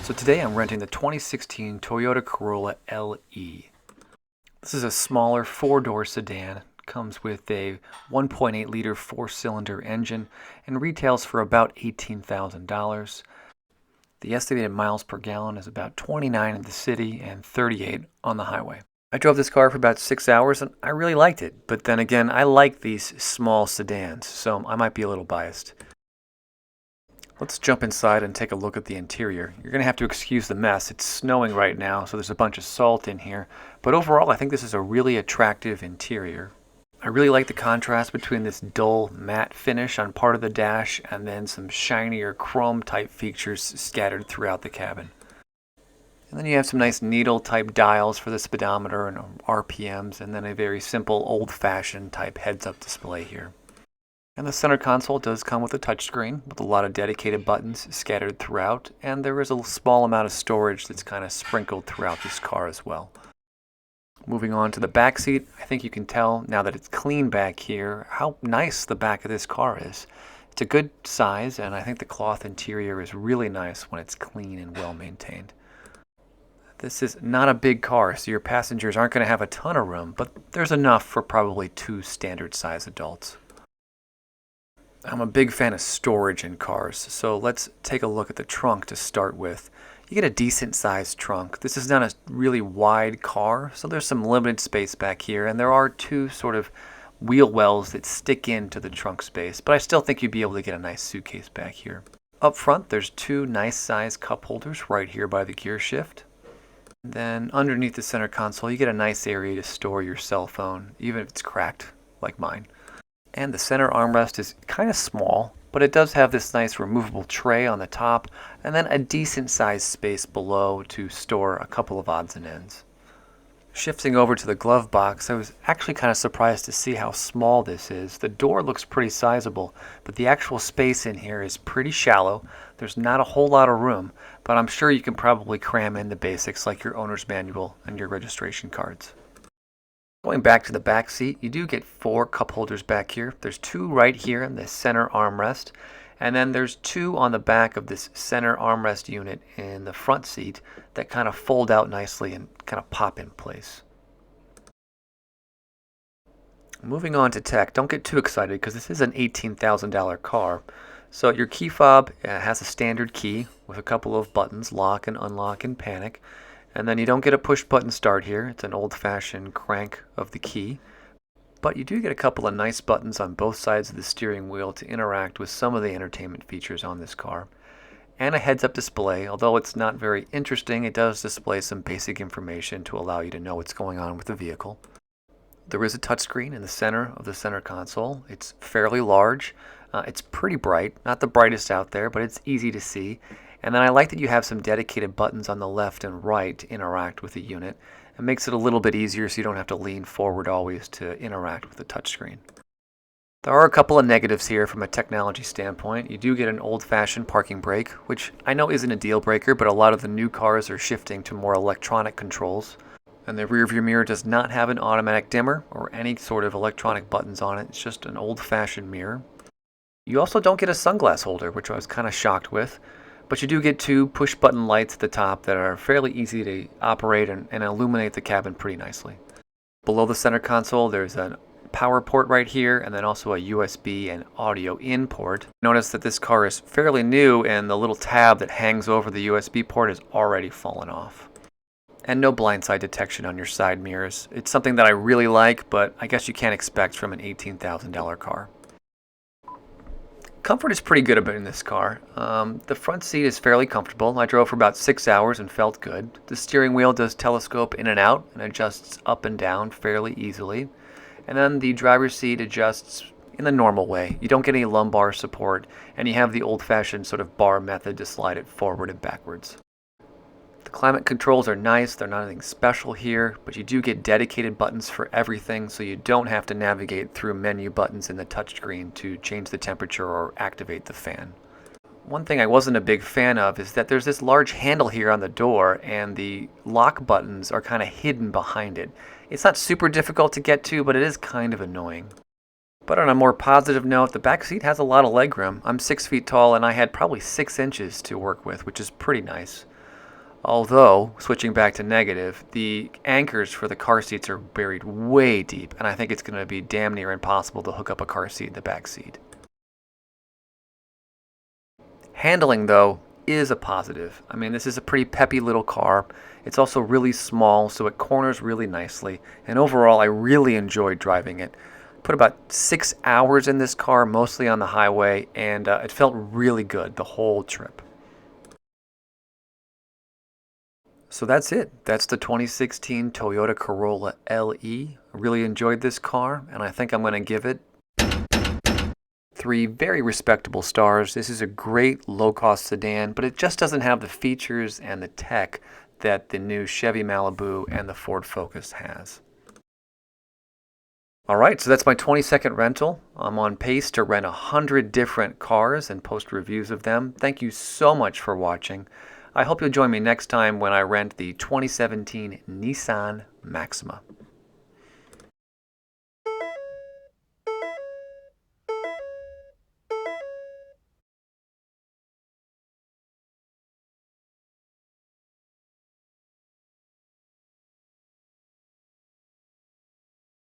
So today I'm renting the 2016 Toyota Corolla LE. This is a smaller four-door sedan. It comes with a 1.8 liter four-cylinder engine and retails for about $18,000. The estimated miles per gallon is about 29 in the city and 38 on the highway. I drove this car for about 6 hours and I really liked it, but then again, I like these small sedans, so I might be a little biased. Let's jump inside and take a look at the interior. You're going to have to excuse the mess. It's snowing right now, so there's a bunch of salt in here. But overall, I think this is a really attractive interior. I really like the contrast between this dull matte finish on part of the dash and then some shinier chrome type features scattered throughout the cabin. And then you have some nice needle type dials for the speedometer and RPMs, and then a very simple old-fashioned type heads-up display here. And the center console does come with a touchscreen with a lot of dedicated buttons scattered throughout, and there is a small amount of storage that's kind of sprinkled throughout this car as well. Moving on to the back seat, I think you can tell now that it's clean back here how nice the back of this car is. It's a good size, and I think the cloth interior is really nice when it's clean and well maintained. This is not a big car, so your passengers aren't going to have a ton of room, but there's enough for probably two standard size adults. I'm a big fan of storage in cars, so let's take a look at the trunk to start with. You get a decent sized trunk. This is not a really wide car, so there's some limited space back here, and there are two sort of wheel wells that stick into the trunk space, but I still think you'd be able to get a nice suitcase back here. Up front, there's two nice sized cup holders right here by the gear shift. Then underneath the center console, you get a nice area to store your cell phone, even if it's cracked, like mine. And the center armrest is kind of small, but it does have this nice removable tray on the top, and then a decent sized space below to store a couple of odds and ends. Shifting over to the glove box, I was actually kind of surprised to see how small this is. The door looks pretty sizable, but the actual space in here is pretty shallow. There's not a whole lot of room, but I'm sure you can probably cram in the basics like your owner's manual and your registration cards. Going back to the back seat, you do get four cup holders back here. There's two right here in the center armrest, and then there's two on the back of this center armrest unit in the front seat that kind of fold out nicely and kind of pop in place. Moving on to tech, don't get too excited because this is an $18,000 car. So your key fob has a standard key with a couple of buttons, lock and unlock and panic. And then you don't get a push button start here. It's an old-fashioned crank of the key. But you do get a couple of nice buttons on both sides of the steering wheel to interact with some of the entertainment features on this car. And a heads-up display. Although it's not very interesting, it does display some basic information to allow you to know what's going on with the vehicle. There is a touchscreen in the center of the center console. It's fairly large. It's pretty bright. Not the brightest out there, but it's easy to see. And then I like that you have some dedicated buttons on the left and right to interact with the unit. It makes it a little bit easier so you don't have to lean forward always to interact with the touchscreen. There are a couple of negatives here from a technology standpoint. You do get an old-fashioned parking brake, which I know isn't a deal breaker, but a lot of the new cars are shifting to more electronic controls. And the rearview mirror does not have an automatic dimmer or any sort of electronic buttons on it. It's just an old-fashioned mirror. You also don't get a sunglass holder, which I was kind of shocked with. But you do get two push-button lights at the top that are fairly easy to operate and illuminate the cabin pretty nicely. Below the center console, there's a power port right here, and then also a USB and audio in port. Notice that this car is fairly new, and the little tab that hangs over the USB port has already fallen off. And no blindside detection on your side mirrors. It's something that I really like, but I guess you can't expect from an $18,000 car. Comfort is pretty good in this car. The front seat is fairly comfortable. I drove for about 6 hours and felt good. The steering wheel does telescope in and out and adjusts up and down fairly easily. And then the driver's seat adjusts in the normal way. You don't get any lumbar support, and you have the old-fashioned sort of bar method to slide it forward and backwards. The climate controls are nice. They're not anything special here, but you do get dedicated buttons for everything, so you don't have to navigate through menu buttons in the touchscreen to change the temperature or activate the fan. One thing I wasn't a big fan of is that there's this large handle here on the door, and the lock buttons are kind of hidden behind it. It's not super difficult to get to, but it is kind of annoying. But on a more positive note, the back seat has a lot of legroom. I'm 6 feet tall, and I had probably 6 inches to work with, which is pretty nice. Although, switching back to negative, the anchors for the car seats are buried way deep, and I think it's going to be damn near impossible to hook up a car seat in the back seat. Handling, though, is a positive. I mean, this is a pretty peppy little car. It's also really small, so it corners really nicely, and overall, I really enjoyed driving it. Put about 6 hours in this car, mostly on the highway, and it felt really good the whole trip. So that's it. That's the 2016 Toyota Corolla LE. I really enjoyed this car, and I think I'm going to give it 3 very respectable stars. This is a great low-cost sedan, but it just doesn't have the features and the tech that the new Chevy Malibu and the Ford Focus has. All right, so that's my 20-second rental. I'm on pace to rent 100 different cars and post reviews of them. Thank you so much for watching. I hope you'll join me next time when I rent the 2017 Nissan Maxima.